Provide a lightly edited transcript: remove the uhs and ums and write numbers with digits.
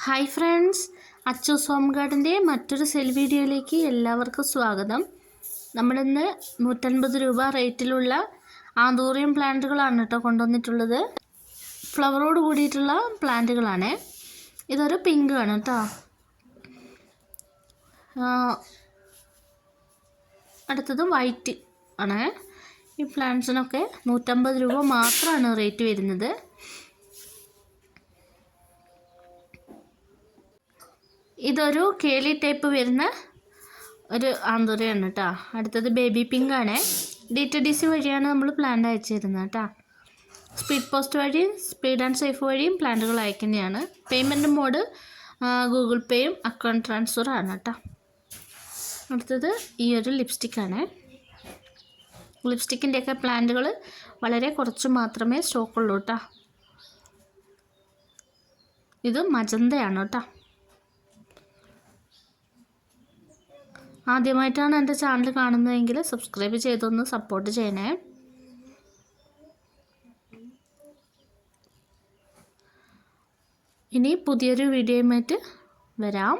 Hi friends, Achus home ഗാർഡൻ്റെ മറ്റൊരു cell വീഡിയോയിലേക്ക് എല്ലാവർക്കും സ്വാഗതം. നമ്മളിന്ന് 150 രൂപ റേറ്റിലുള്ള ആന്തൂറിയം പ്ലാന്റുകളാണ് കേട്ടോ കൊണ്ടുവന്നിട്ടുള്ളത്. ഫ്ലവറോട് കൂടിയിട്ടുള്ള പ്ലാന്റുകളാണ്. ഇതൊരു പിങ്ക് ആണ് കേട്ടോ. അടുത്തത് വൈറ്റ് ആണ്. ഈ പ്ലാന്റ്സിനൊക്കെ 150 രൂപ മാത്രമാണ് റേറ്റ് വരുന്നത്. ഇതൊരു കേളി ടൈപ്പ് വരുന്ന ഒരു ആന്തൂറിയാണ് കേട്ടോ. അടുത്തത് ബേബി പിങ്ക് ആണ്. DTDC വഴിയാണ് നമ്മൾ പ്ലാന്റ് അയച്ചു തരുന്നത് കേട്ടോ. സ്പീഡ് പോസ്റ്റ് വഴിയും സ്പീഡ് ആൻഡ് സേഫ് വഴിയും പ്ലാന്റുകൾ അയക്കുന്നതാണ്. പേയ്മെൻറ്റ് മോഡ് ഗൂഗിൾ പേയും അക്കൗണ്ട് ട്രാൻസ്ഫറും ആണ് കേട്ടോ. അടുത്തത് ഈ ഒരു ലിപ്സ്റ്റിക്കാണ്. ലിപ്സ്റ്റിക്കിൻ്റെയൊക്കെ പ്ലാന്റുകൾ വളരെ കുറച്ച് മാത്രമേ സ്റ്റോക്കുള്ളൂ കേട്ടോ. ഇത് മജന്തയാണ് കേട്ടോ. ആദ്യമായിട്ടാണ് എൻ്റെ ചാനൽ കാണുന്നതെങ്കിൽ സബ്സ്ക്രൈബ് ചെയ്തൊന്ന് സപ്പോർട്ട് ചെയ്യണേ. ഇനി പുതിയൊരു വീഡിയോയുമായിട്ട് വരാം.